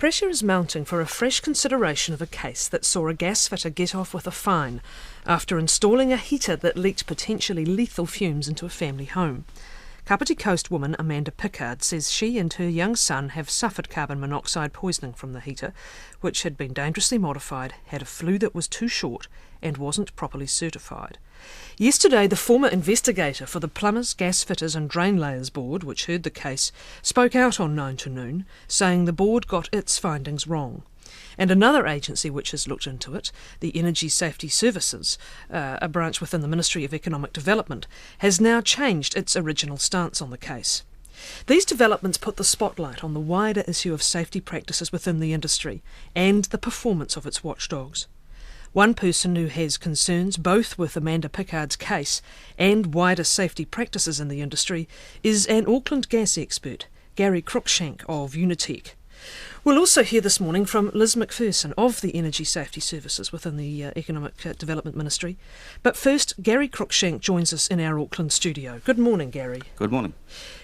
Pressure is mounting for a fresh consideration of a case that saw a gas fitter get off with a fine after installing a heater that leaked potentially lethal fumes into a family home. Kapiti Coast woman Amanda Pickard says she and her young son have suffered carbon monoxide poisoning from the heater, which had been dangerously modified, had a flue that was too short and wasn't properly certified. Yesterday, the former investigator for the Plumbers, Gasfitters and Drain Layers Board, which heard the case, spoke out on 9 to Noon, saying the board got its findings wrong. And another agency which has looked into it, the Energy Safety Services, a branch within the Ministry of Economic Development, has now changed its original stance on the case. These developments put the spotlight on the wider issue of safety practices within the industry and the performance of its watchdogs. One person who has concerns both with Amanda Pickard's case and wider safety practices in the industry is an Auckland gas expert, Gary Cruikshank of Unitech. We'll also hear this morning from Liz McPherson of the Energy Safety Services within the Economic Development Ministry. But first, Gary Cruikshank joins us in our Auckland studio. Good morning, Gary. Good morning.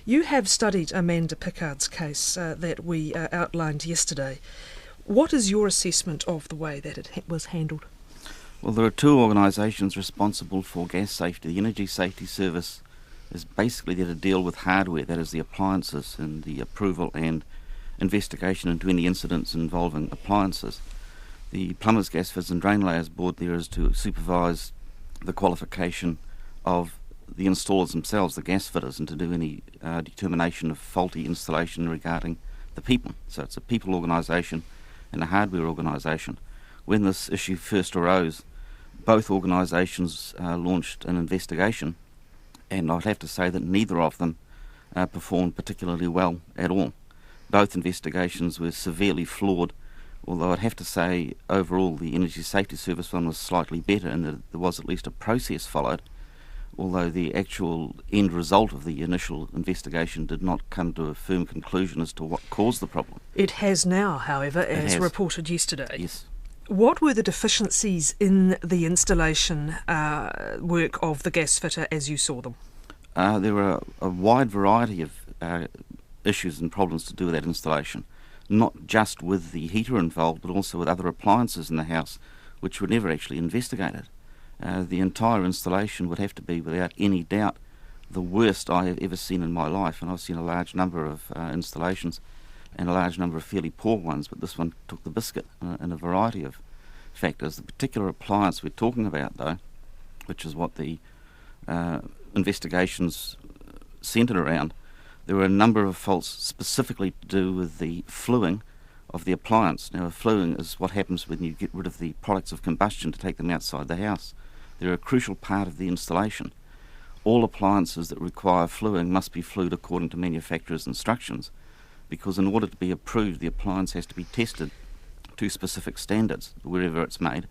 You have studied Amanda Pickard's case that we outlined yesterday. What is your assessment of the way that it was handled? Well, there are two organisations responsible for gas safety. The Energy Safety Service is basically there to deal with hardware, that is the appliances, and the approval and investigation into any incidents involving appliances. The Plumbers, Gasfitters and Drain Layers Board there is to supervise the qualification of the installers themselves, the gas fitters, and to do any determination of faulty installation regarding the people. So it's a people organisation and a hardware organisation. When this issue first arose, both organisations launched an investigation, and I'd have to say that neither of them performed particularly well at all. Both investigations were severely flawed, although I'd have to say overall the Energy Safety Service one was slightly better in that there was at least a process followed, although the actual end result of the initial investigation did not come to a firm conclusion as to what caused the problem. It has now, however, as reported yesterday. Yes. What were the deficiencies in the installation work of the gas fitter as you saw them? There were a wide variety of issues and problems to do with that installation, not just with the heater involved, but also with other appliances in the house, which were never actually investigated. The entire installation would have to be, without any doubt, the worst I have ever seen in my life, and I've seen a large number of installations and a large number of fairly poor ones, but this one took the biscuit in a variety of factors. The particular appliance we're talking about, though, which is what the investigations centred around, there were a number of faults specifically to do with the fluing of the appliance. Now, fluing is what happens when you get rid of the products of combustion to take them outside the house. They're a crucial part of the installation. All appliances that require fluing must be flued according to manufacturer's instructions, because in order to be approved, the appliance has to be tested to specific standards wherever it's made,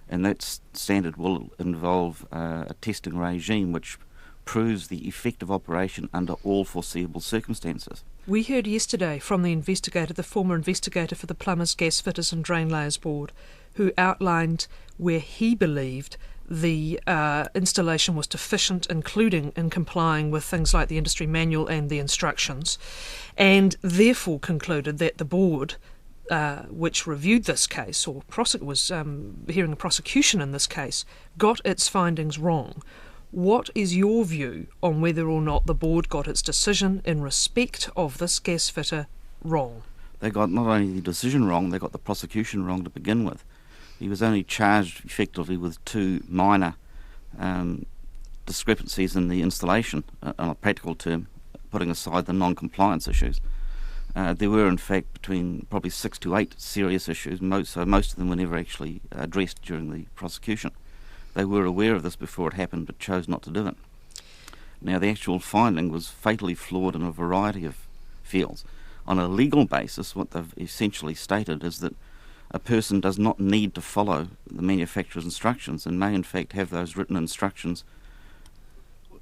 and that standard will involve a testing regime which proves the effective operation under all foreseeable circumstances. We heard yesterday from the investigator, the former investigator for the Plumbers, Gasfitters and Drain Layers Board, who outlined where he believed the installation was deficient, including in complying with things like the industry manual and the instructions, and therefore concluded that the board, which reviewed this case, or was hearing a prosecution in this case, got its findings wrong. What is your view on whether or not the board got its decision in respect of this gas fitter wrong? They got not only the decision wrong, they got the prosecution wrong to begin with. He was only charged effectively with two minor discrepancies in the installation, on a practical term, putting aside the non-compliance issues. There were, in fact, between probably 6 to 8 serious issues, so most of them were never actually addressed during the prosecution. They were aware of this before it happened, but chose not to do it. Now, the actual finding was fatally flawed in a variety of fields. On a legal basis, what they've essentially stated is that a person does not need to follow the manufacturer's instructions and may in fact have those written instructions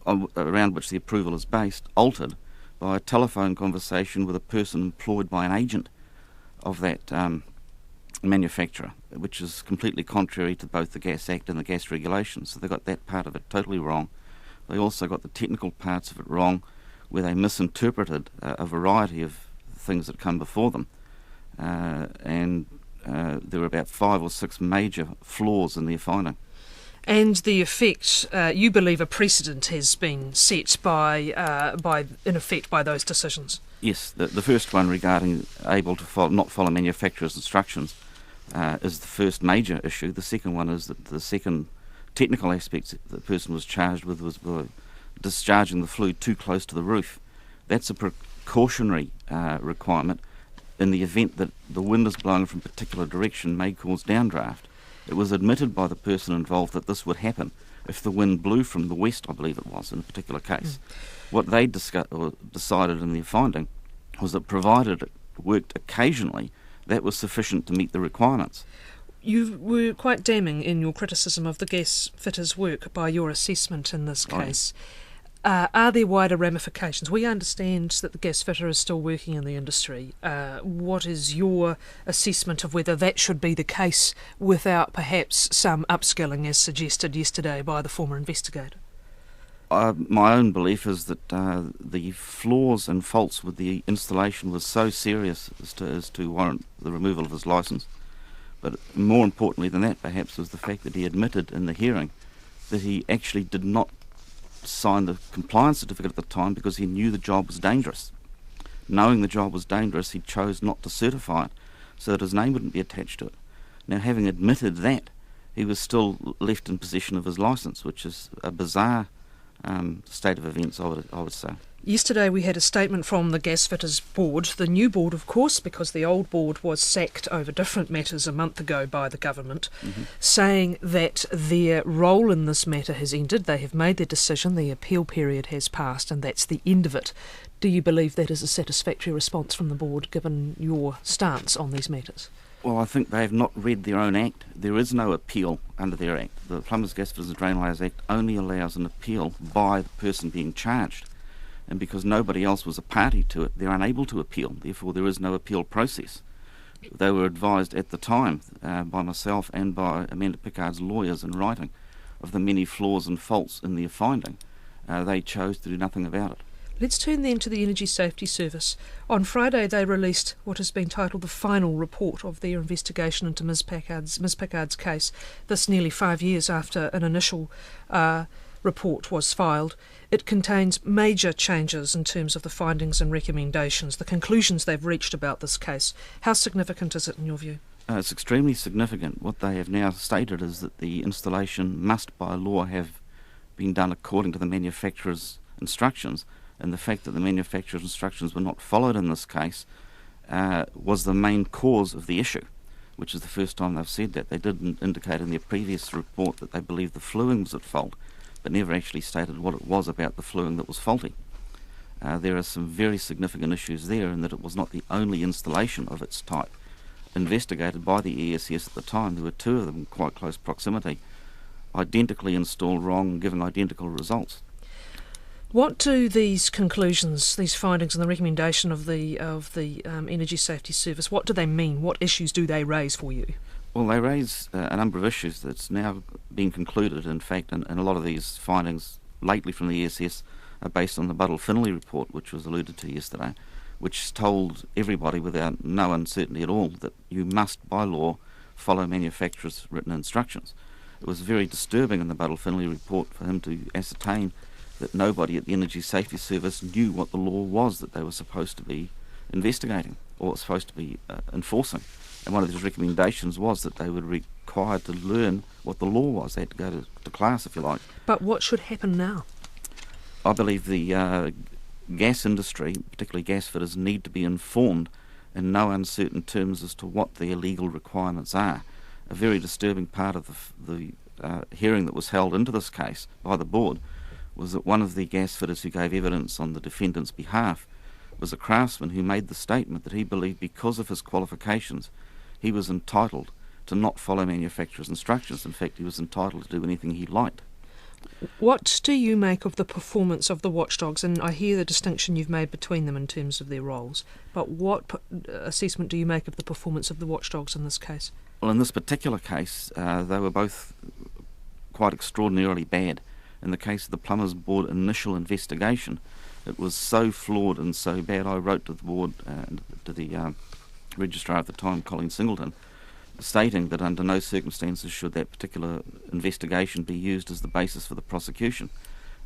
around which the approval is based altered by a telephone conversation with a person employed by an agent of that manufacturer, which is completely contrary to both the Gas Act and the Gas Regulations. So they got that part of it totally wrong. They also got the technical parts of it wrong, where they misinterpreted a variety of things that come before them. there were about 5 or 6 major flaws in their finding. And the effect, you believe a precedent has been set by those decisions? Yes, the first one regarding able to not follow manufacturer's instructions is the first major issue. The second one is that the second technical aspect that the person was charged with was discharging the flue too close to the roof. That's a precautionary requirement in the event that the wind is blowing from a particular direction may cause downdraft. It was admitted by the person involved that this would happen if the wind blew from the west, I believe it was, in a particular case. What they decided in their finding was that provided it worked occasionally, that was sufficient to meet the requirements. You were quite damning in your criticism of the Gasfitters' work by your assessment in this case. Are there wider ramifications? We understand that the Gasfitter is still working in the industry. What is your assessment of whether that should be the case without perhaps some upskilling as suggested yesterday by the former investigator? My own belief is that the flaws and faults with the installation was so serious as to warrant the removal of his licence. But more importantly than that, perhaps, was the fact that he admitted in the hearing that he actually did not sign the compliance certificate at the time because he knew the job was dangerous. Knowing the job was dangerous, he chose not to certify it so that his name wouldn't be attached to it. Now, having admitted that, he was still left in possession of his licence, which is a bizarre state of events, I would say. Yesterday we had a statement from the Gasfitters board, the new board of course, because the old board was sacked over different matters a month ago by the government, saying that their role in this matter has ended. They have made their decision, the appeal period has passed, and that's the end of it. Do you believe that is a satisfactory response from the board, given your stance on these matters? Well, I think they have not read their own act. There is no appeal under their act. The Plumbers, Gasfitters and Drainlayers Act only allows an appeal by the person being charged. And because nobody else was a party to it, they're unable to appeal. Therefore, there is no appeal process. They were advised at the time by myself and by Amanda Pickard's lawyers in writing of the many flaws and faults in their finding. They chose to do nothing about it. Let's turn then to the Energy Safety Service. On Friday they released what has been titled the final report of their investigation into Ms Pickard's case, this nearly 5 years after an initial report was filed. It contains major changes in terms of the findings and recommendations, the conclusions they've reached about this case. How significant is it in your view? It's extremely significant. What they have now stated is that the installation must by law have been done according to the manufacturer's instructions, and the fact that the manufacturer's instructions were not followed in this case was the main cause of the issue, which is the first time they've said that. They did indicate in their previous report that they believed the fluing was at fault, but never actually stated what it was about the fluing that was faulty. There are some very significant issues there in that it was not the only installation of its type investigated by the ESS at the time. There were 2 of them in quite close proximity, identically installed wrong, giving identical results. What do these conclusions, these findings and the recommendation of the Energy Safety Service, what do they mean? What issues do they raise for you? Well, they raise a number of issues that's now been concluded, in fact, and a lot of these findings lately from the ESS are based on the Buddle-Finley report, which was alluded to yesterday, which told everybody without no uncertainty at all that you must, by law, follow manufacturers' written instructions. It was very disturbing in the Buddle-Finley report for him to ascertain that nobody at the Energy Safety Service knew what the law was that they were supposed to be investigating or supposed to be enforcing. And one of his recommendations was that they were required to learn what the law was. They had to go to class, if you like. But what should happen now? I believe the gas industry, particularly Gasfitters, need to be informed in no uncertain terms as to what their legal requirements are. A very disturbing part of the hearing that was held into this case by the board was that one of the Gasfitters who gave evidence on the defendant's behalf was a craftsman who made the statement that he believed because of his qualifications he was entitled to not follow manufacturer's instructions. In fact, he was entitled to do anything he liked. What do you make of the performance of the watchdogs? And I hear the distinction you've made between them in terms of their roles, but what assessment do you make of the performance of the watchdogs in this case? Well, in this particular case, they were both quite extraordinarily bad. In the case of the Plumbers Board initial investigation, it was so flawed and so bad. I wrote to the board, to the registrar at the time, Colleen Singleton, stating that under no circumstances should that particular investigation be used as the basis for the prosecution.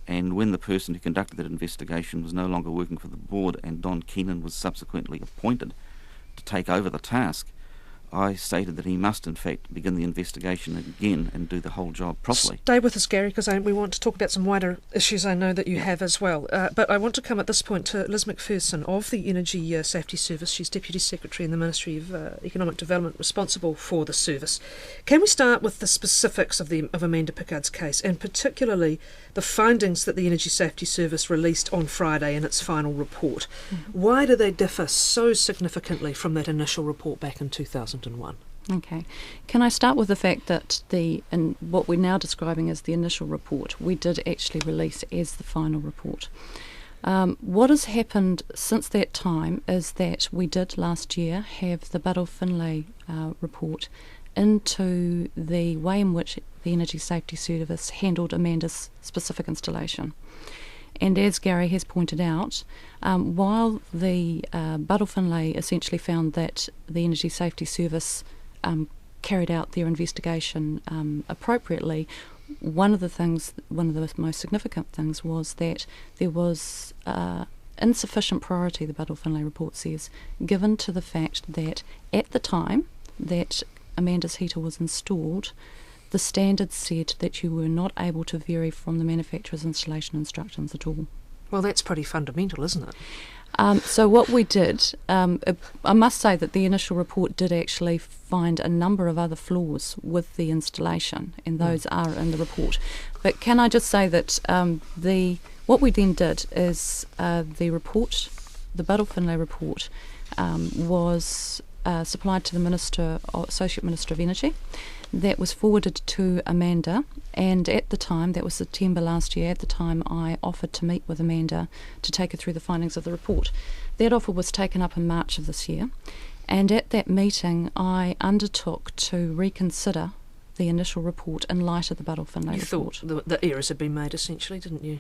And when the person who conducted that investigation was no longer working for the board and Don Keenan was subsequently appointed to take over the task, I stated that he must in fact begin the investigation again and do the whole job properly. Stay with us, Gary, because we want to talk about some wider issues I know that you have as well. But I want to come at this point to Liz McPherson of the Energy Safety Service. She's Deputy Secretary in the Ministry of Economic Development responsible for the service. Can we start with the specifics of Amanda Pickard's case, and particularly the findings that the Energy Safety Service released on Friday in its final report? Mm-hmm. Why do they differ so significantly from that initial report back in 2001? Okay. Can I start with the fact that what we're now describing as the initial report, we did actually release as the final report. What has happened since that time is that we did last year have the Buddle-Finlay report into the way in which the Energy Safety Service handled Amanda's specific installation. And as Gary has pointed out, while the Buddle-Finlay essentially found that the Energy Safety Service carried out their investigation appropriately, one of the most significant things was that there was insufficient priority, the Buddle-Finlay report says, given to the fact that at the time that Amanda's heater was installed, the standards said that you were not able to vary from the manufacturer's installation instructions at all. Well, that's pretty fundamental, isn't it? So what we did, I must say that the initial report did actually find a number of other flaws with the installation, and those are in the report. But can I just say that what we then did is the report, the Buddle-Finlay report, was supplied to the Associate Minister of Energy. That was forwarded to Amanda, and at the time, that was September last year, at the time I offered to meet with Amanda to take her through the findings of the report. That offer was taken up in March of this year, and at that meeting I undertook to reconsider the initial report in light of the Buddle-Finlay report. You thought the errors had been made, essentially, didn't you?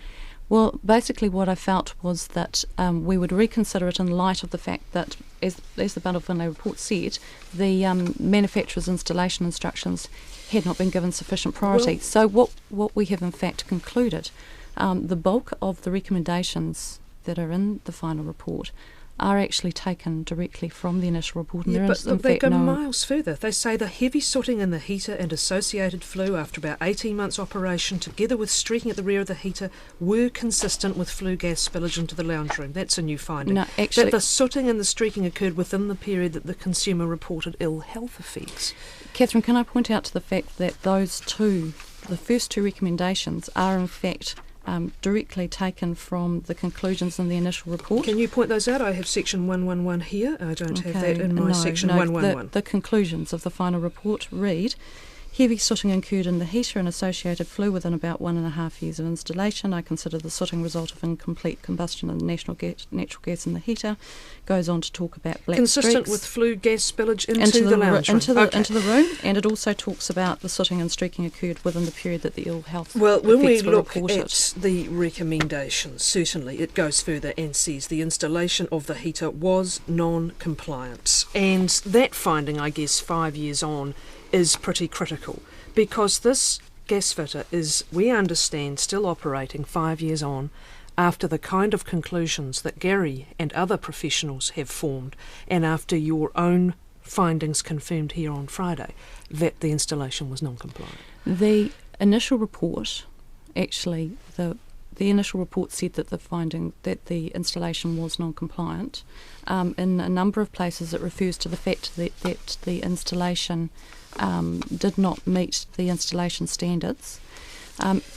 Well, basically what I felt was that we would reconsider it in light of the fact that, as the Buddle-Finlay report said, the manufacturer's installation instructions had not been given sufficient priority. Well, so what we have in fact concluded, the bulk of the recommendations that are in the final report are actually taken directly from the initial report. And but they go miles further. They say the heavy sooting in the heater and associated flue after about 18 months operation, together with streaking at the rear of the heater, were consistent with flue gas spillage into the lounge room. That's a new finding. No, actually, that the sooting and the streaking occurred within the period that the consumer reported ill health effects. Catherine, can I point out to the fact that the first two recommendations are in fact directly taken from the conclusions in the initial report. Can you point those out? I have section 111 here. I don't have that in my section 111. The conclusions of the final report read, heavy sooting incurred in the heater and associated flue within about 1.5 years of installation. I consider the sooting result of incomplete combustion of the natural gas in the heater. Goes on to talk about black consistent streaks. with flue gas spillage into the lounge room. Into the room, and it also talks about the sooting and streaking occurred within the period that the ill health Well, when we effects were look reported. at the recommendations, certainly it goes further and says the installation of the heater was non-compliant. And that finding, I guess, 5 years on, is pretty critical, because this Gasfitter is, we understand, still operating 5 years on after the kind of conclusions that Gary and other professionals have formed, and after your own findings confirmed here on Friday that the installation was non-compliant. The initial report, actually, the initial report said that the installation was non-compliant. In a number of places it refers to the fact that the installation did not meet the installation standards.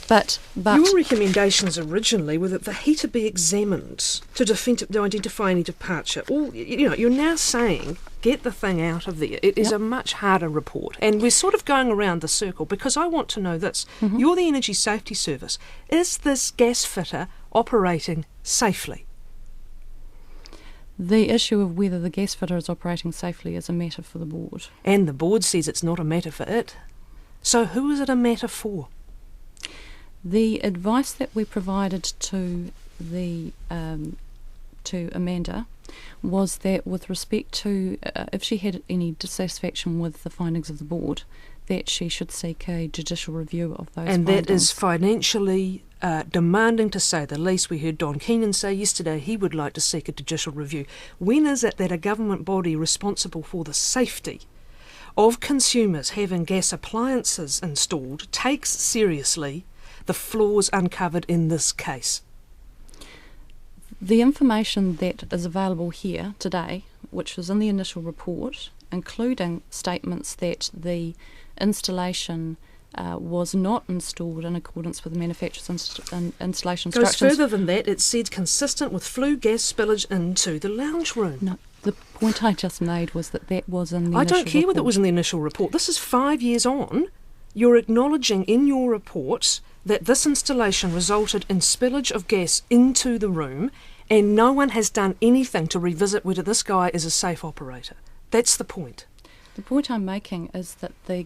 But your recommendations originally were that the heater be examined to identify any departure. You're now saying get the thing out of there. It is a much harder report, and we're sort of going around the circle, because I want to know this. Mm-hmm. You're the Energy Safety Service. Is this Gasfitter operating safely? The issue of whether the Gasfitter is operating safely is a matter for the board. And the board says it's not a matter for it. So who is it a matter for? The advice that we provided to Amanda was that with respect to if she had any dissatisfaction with the findings of the board, that she should seek a judicial review of those And findings. that is financially demanding, to say the least. We heard Don Keenan say yesterday he would like to seek a judicial review. When is it that a government body responsible for the safety of consumers having gas appliances installed takes seriously the flaws uncovered in this case? The information that is available here today, which was in the initial report, including statements that the installation was not installed in accordance with the manufacturer's installation Goes instructions. further than that. It said consistent with flue gas spillage into the lounge room. No, the point I just made was that was in the I initial don't care whether it report. was in the initial report. This is 5 years on. You're acknowledging in your report that this installation resulted in spillage of gas into the room, and no one has done anything to revisit whether this guy is a safe operator. That's the point. The point I'm making is that the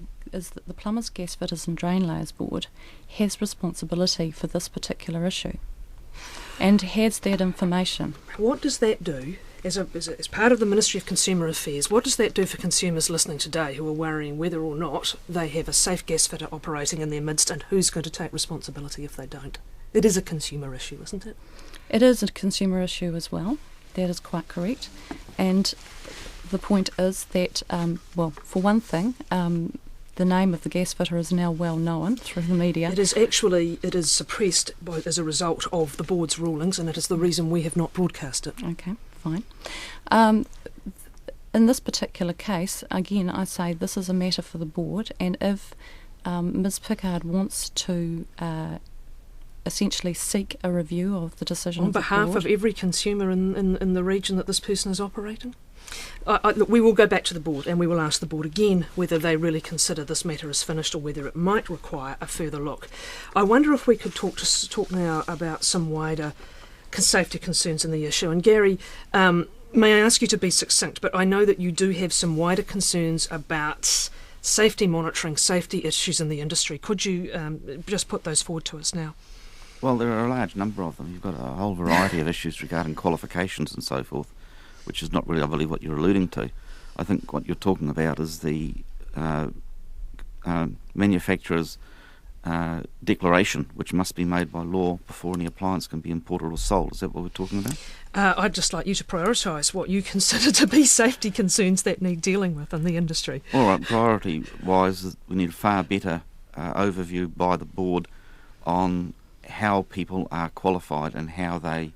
Plumbers, Gasfitters and Drain Layers Board has responsibility for this particular issue and has that information. What does that do, as part of the Ministry of Consumer Affairs, what does that do for consumers listening today who are worrying whether or not they have a safe gas fitter operating in their midst, and who's going to take responsibility if they don't? It is a consumer issue, isn't it? It is a consumer issue as well. That is quite correct. And the point is that, for one thing, the name of the gas fitter is now well known through the media. It is suppressed as a result of the board's rulings, and it is the reason we have not broadcast it. Okay, fine. In this particular case, again, I say this is a matter for the board, and if Ms Pickard wants to essentially seek a review of the decision on of the behalf board, of every consumer in the region that this person is operating, look, we will go back to the board and we will ask the board again whether they really consider this matter is finished or whether it might require a further look. I wonder if we could talk now about some wider safety concerns in the issue. And Gary, may I ask you to be succinct, but I know that you do have some wider concerns about safety monitoring, safety issues in the industry. Could you just put those forward to us now? Well, there are a large number of them. You've got a whole variety of issues regarding qualifications and so forth, which is not really, I believe, what you're alluding to. I think what you're talking about is the manufacturer's declaration, which must be made by law before any appliance can be imported or sold. Is that what we're talking about? I'd just like you to prioritise what you consider to be safety concerns that need dealing with in the industry. All right, priority-wise, we need a far better overview by the board on how people are qualified and how they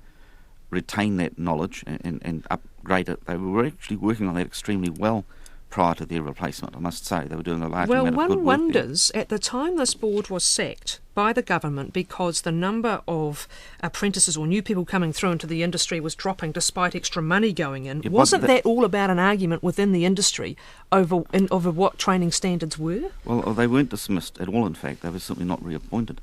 retain that knowledge and upgrade it. They were actually working on that extremely well prior to their replacement, I must say. They were doing a large amount of good work. Well, one wonders, at the time this board was sacked by the government because the number of apprentices or new people coming through into the industry was dropping despite extra money going in. Yeah, wasn't that all about an argument within the industry over what training standards were? Well, they weren't dismissed at all, in fact. They were simply not reappointed.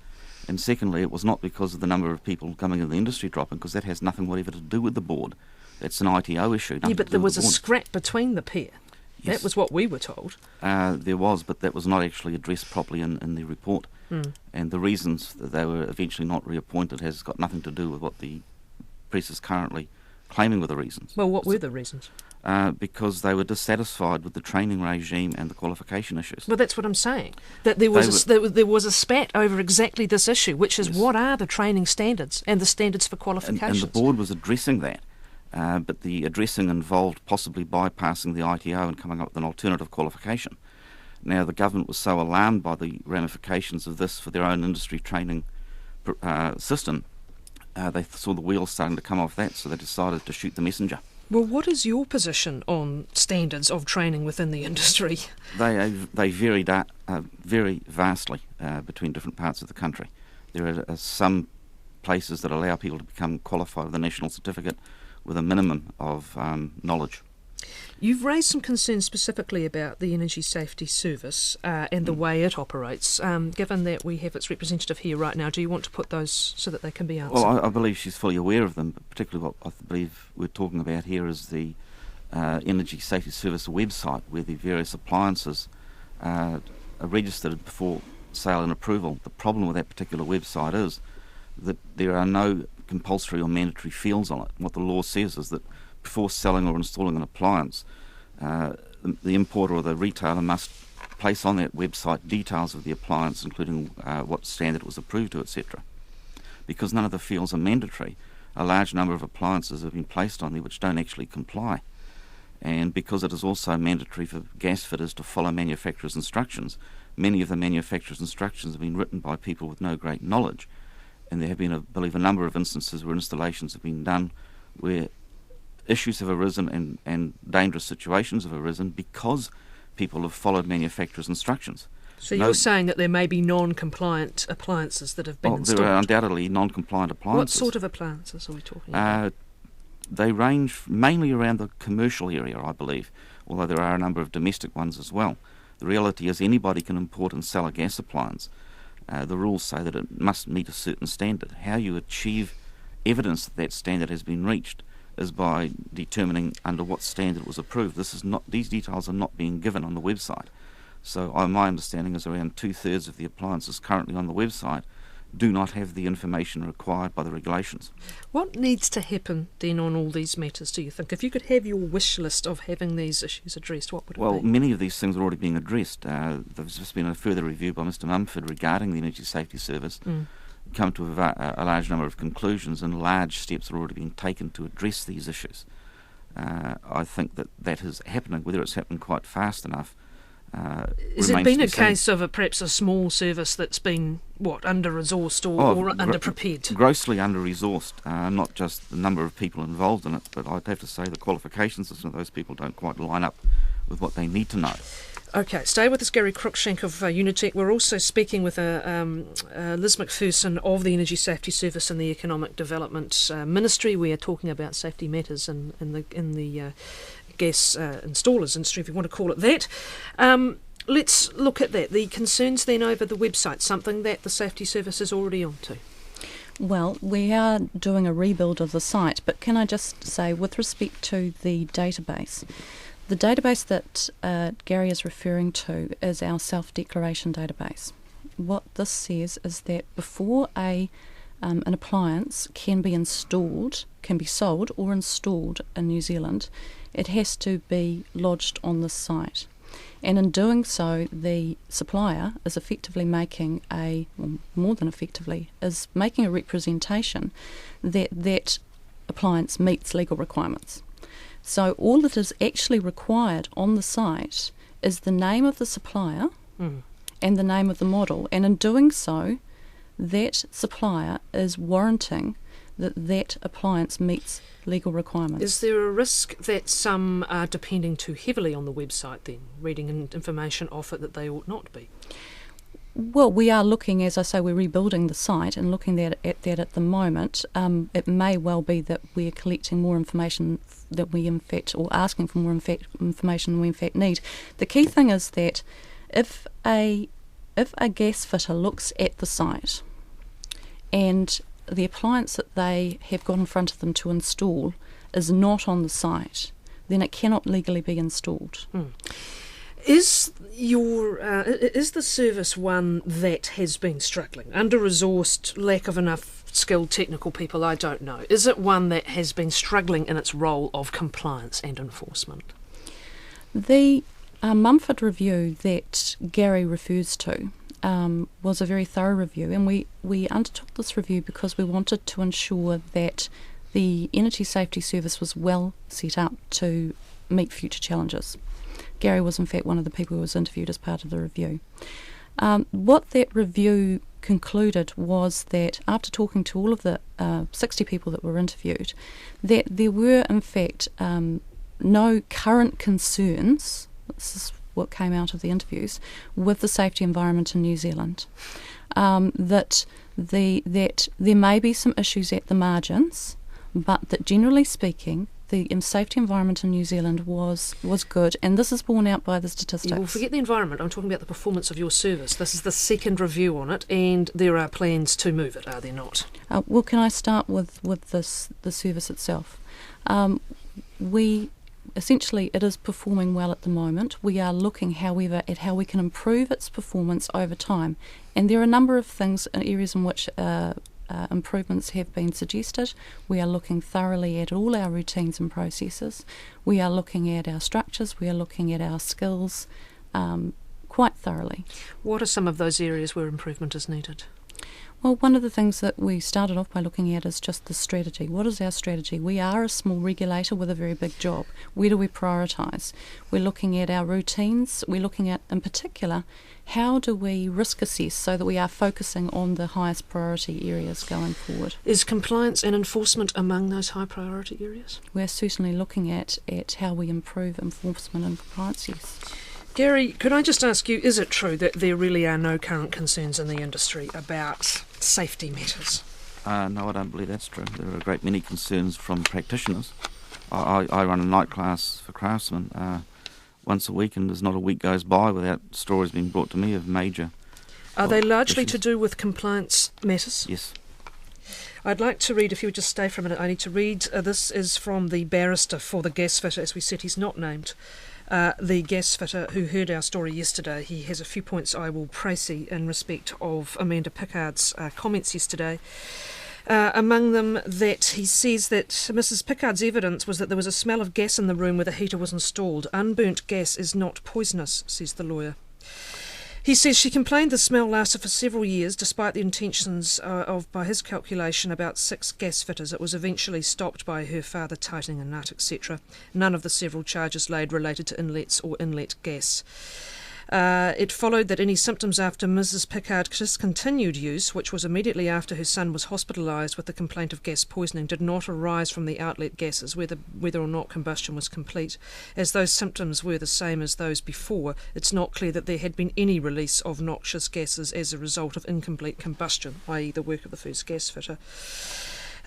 And secondly, it was not because of the number of people coming in the industry dropping, because that has nothing whatever to do with the board. That's an ITO issue. Yeah, but there was a scrap between the pair. Yes. That was what we were told. There was, but that was not actually addressed properly in the report. And the reasons that they were eventually not reappointed has got nothing to do with what the press is currently claiming were the reasons. Well, what were the reasons? Because they were dissatisfied with the training regime and the qualification issues. Well, that's what I'm saying. That there was a spat over exactly this issue, which is what are the training standards and the standards for qualifications. And the board was addressing that, but the addressing involved possibly bypassing the ITO and coming up with an alternative qualification. Now, the government was so alarmed by the ramifications of this for their own industry training system, they saw the wheels starting to come off that, so they decided to shoot the messenger. Well, what is your position on standards of training within the industry? They vary very vastly between different parts of the country. There are some places that allow people to become qualified with a national certificate with a minimum of knowledge. You've raised some concerns specifically about the Energy Safety Service and the way it operates. Given that we have its representative here right now, do you want to put those so that they can be answered? Well, I believe she's fully aware of them, but particularly what I believe we're talking about here is the Energy Safety Service website, where the various appliances are registered before sale and approval. The problem with that particular website is that there are no compulsory or mandatory fields on it. What the law says is that before selling or installing an appliance, the importer or the retailer must place on that website details of the appliance, including what standard it was approved to, etc. Because none of the fields are mandatory, a large number of appliances have been placed on there which don't actually comply. And because it is also mandatory for gas fitters to follow manufacturers' instructions, many of the manufacturers' instructions have been written by people with no great knowledge. And there have been, I believe, a number of instances where installations have been done where issues have arisen and dangerous situations have arisen because people have followed manufacturers' instructions. So you're saying that there may be non-compliant appliances that have been installed? There are undoubtedly non-compliant appliances. What sort of appliances are we talking about? They range mainly around the commercial area, I believe, although there are a number of domestic ones as well. The reality is anybody can import and sell a gas appliance. The rules say that it must meet a certain standard. How you achieve evidence that that standard has been reached is by determining under what standard it was approved. These details are not being given on the website. So my understanding is around 2/3 of the appliances currently on the website do not have the information required by the regulations. What needs to happen then on all these matters, do you think? If you could have your wish list of having these issues addressed, what would it be? Well, many of these things are already being addressed. There's just been a further review by Mr Mumford regarding the Energy Safety Service, come to a large number of conclusions, and large steps are already being taken to address these issues. I think that is happening. Whether it's happening quite fast enough has it been a case of perhaps a small service that's been, under-resourced or under-prepared? Grossly under-resourced, not just the number of people involved in it, but I'd have to say the qualifications of some of those people don't quite line up with what they need to know. Okay, stay with us, Gary Cruikshank of Unitec. We're also speaking with Liz McPherson of the Energy Safety Service and the Economic Development Ministry. We are talking about safety matters in the gas installers industry, if you want to call it that. Let's look at that. The concerns then over the website, something that the Safety Service is already onto. Well, we are doing a rebuild of the site, but can I just say, with respect to the database that Gary is referring to is our self-declaration database. What this says is that before an appliance can be sold or installed in New Zealand, it has to be lodged on the site. And in doing so, the supplier is effectively making more than effectively, is making a representation that that appliance meets legal requirements. So all that is actually required on the site is the name of the supplier and the name of the model. And in doing so, that supplier is warranting that appliance meets legal requirements. Is there a risk that some are depending too heavily on the website then, reading information off it that they ought not be? Well, we are looking, as I say, we're rebuilding the site and looking at that at the moment. It may well be that we're collecting more information that we in fact, or asking for more information than we in fact need. The key thing is that if a gas fitter looks at the site and the appliance that they have got in front of them to install is not on the site, then it cannot legally be installed. Is the service one that has been struggling? Under-resourced, lack of enough skilled technical people, I don't know. Is it one that has been struggling in its role of compliance and enforcement? The Mumford review that Gary refers to was a very thorough review, and we undertook this review because we wanted to ensure that the Energy Safety Service was well set up to meet future challenges. Gary was in fact one of the people who was interviewed as part of the review. What that review concluded was that after talking to all of the 60 people that were interviewed, that there were in fact no current concerns, this is what came out of the interviews, with the safety environment in New Zealand. That there may be some issues at the margins, but that generally speaking, the safety environment in New Zealand was good, and this is borne out by the statistics. Well, forget the environment, I'm talking about the performance of your service. This is the second review on it, and there are plans to move it, are there not? Well, can I start with the service itself? Essentially, it is performing well at the moment. We are looking, however, at how we can improve its performance over time. And there are a number of things and areas in which improvements have been suggested. We are looking thoroughly at all our routines and processes. We are looking at our structures. We are looking at our skills quite thoroughly. What are some of those areas where improvement is needed? Well, one of the things that we started off by looking at is just the strategy. What is our strategy? We are a small regulator with a very big job. Where do we prioritise? We're looking at our routines. We're looking at, in particular, how do we risk assess so that we are focusing on the highest priority areas going forward. Is compliance and enforcement among those high priority areas? We're certainly looking at how we improve enforcement and compliance, yes. Gary, could I just ask you, is it true that there really are no current concerns in the industry about safety matters? No, I don't believe that's true. There are a great many concerns from practitioners. I run a night class for craftsmen once a week, and there's not a week goes by without stories being brought to me of major... Are they largely issues. to do with compliance matters? Yes. I'd like to read, if you would just stay for a minute, I need to read, this is from the barrister for the Gasfitter. As we said, he's not named. The Gasfitter who heard our story yesterday, he has a few points I will précis in respect of Amanda Pickard's comments yesterday. Among them, that he says that Mrs. Pickard's evidence was that there was a smell of gas in the room where the heater was installed. Unburnt gas is not poisonous, says the lawyer. He says she complained the smell lasted for several years, despite the intentions of, by his calculation, about 6 gas fitters. It was eventually stopped by her father tightening a nut, etc. None of the several charges laid related to inlets or inlet gas. It followed that any symptoms after Mrs. Pickard discontinued use, which was immediately after her son was hospitalised with the complaint of gas poisoning, did not arise from the outlet gases, whether or not combustion was complete. As those symptoms were the same as those before, it's not clear that there had been any release of noxious gases as a result of incomplete combustion, i.e. the work of the first gas fitter.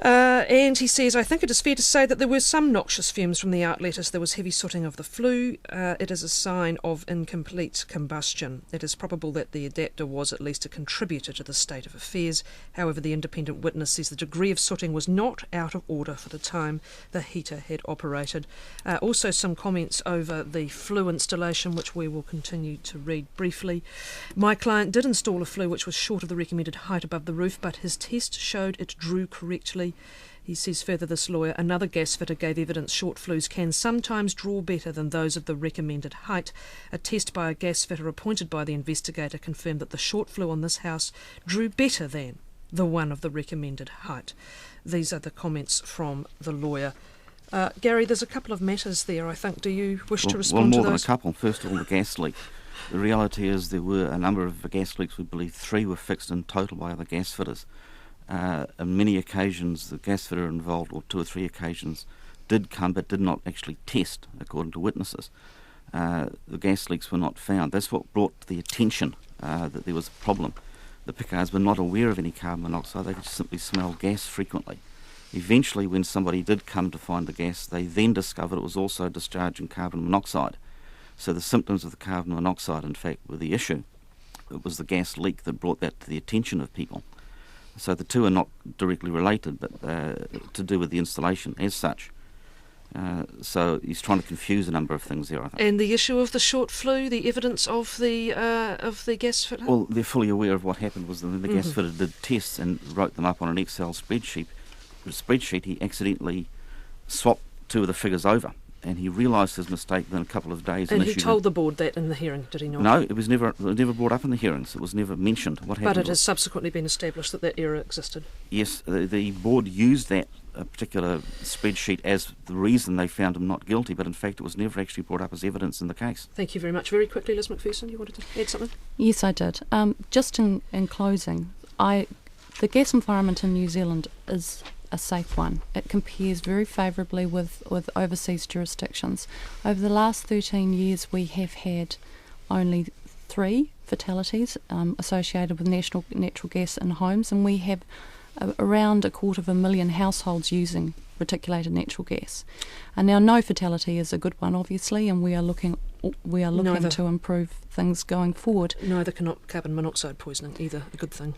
And he says, I think it is fair to say that there were some noxious fumes from the outlet as there was heavy sooting of the flue. It is a sign of incomplete combustion. It is probable that the adapter was at least a contributor to the state of affairs. However, the independent witness says the degree of sooting was not out of order for the time the heater had operated. Also some comments over the flue installation, which we will continue to read briefly. My client did install a flue which was short of the recommended height above the roof, but his test showed it drew correctly. He says further, this lawyer, another gas fitter gave evidence short flues can sometimes draw better than those of the recommended height. A test by a gas fitter appointed by the investigator confirmed that the short flue on this house drew better than the one of the recommended height. These are the comments from the lawyer. Gary, there's a couple of matters there, I think. Do you wish to respond to those? Well, more than a couple. First of all, the gas leak. The reality is there were a number of gas leaks. We believe 3 were fixed in total by other gas fitters. On many occasions, the gas fitter involved, or 2 or 3 occasions, did come but did not actually test, according to witnesses. The gas leaks were not found. That's what brought to the attention that there was a problem. The Pickards were not aware of any carbon monoxide. They could simply smell gas frequently. Eventually, when somebody did come to find the gas, they then discovered it was also discharging carbon monoxide. So the symptoms of the carbon monoxide, in fact, were the issue. It was the gas leak that brought that to the attention of people. So the 2 are not directly related, but to do with the installation as such. So he's trying to confuse a number of things there, I think. And the issue of the short flue, the evidence of the gas fitter? Well, they're fully aware of what happened was that the gas fitter did tests and wrote them up on an Excel spreadsheet. The spreadsheet, he accidentally swapped 2 of the figures over, and he realised his mistake within a couple of days. And he told the board that in the hearing, did he not? No, it was never brought up in the hearings. It was never mentioned what happened. But it has subsequently been established that error existed. Yes, the board used that particular spreadsheet as the reason they found him not guilty, but in fact it was never actually brought up as evidence in the case. Thank you very much. Very quickly, Liz McPherson, you wanted to add something? Yes, I did. Just in closing, the gas environment in New Zealand is a safe one. It compares very favourably with overseas jurisdictions. Over the last 13 years, we have had only 3 fatalities associated with natural gas in homes, and we have around 250,000 households using reticulated natural gas. And now, no fatality is a good one, obviously, and we are looking to improve things going forward. Neither can carbon monoxide poisoning either, a good thing.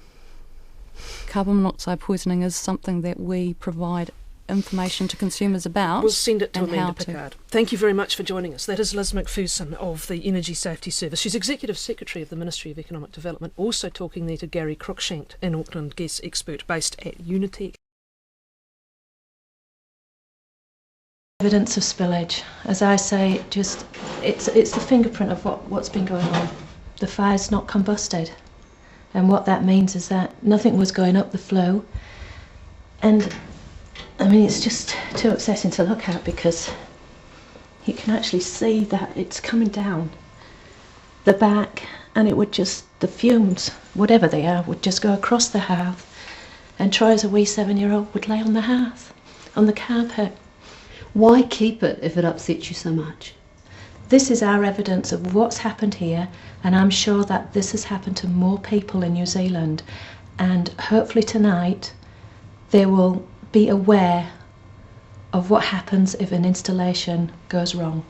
Carbon monoxide poisoning is something that we provide information to consumers about. We'll send it to and how Amanda Pickard. Thank you very much for joining us. That is Liz McPherson of the Energy Safety Service. She's Executive Secretary of the Ministry of Economic Development. Also talking there to Gary Cruikshank, an Auckland gas expert based at Unitec. Evidence of spillage. As I say, just it's the fingerprint of what's been going on. The fire's not combusted, and what that means is that nothing was going up the flue. And I mean, it's just too upsetting to look at, because you can actually see that it's coming down the back, and it would just, the fumes, whatever they are, would just go across the hearth, and Troy, as a wee 7-year-old, would lay on the hearth, on the carpet. Why keep it if it upsets you so much? This is our evidence of what's happened here, and I'm sure that this has happened to more people in New Zealand, and hopefully tonight they will be aware of what happens if an installation goes wrong.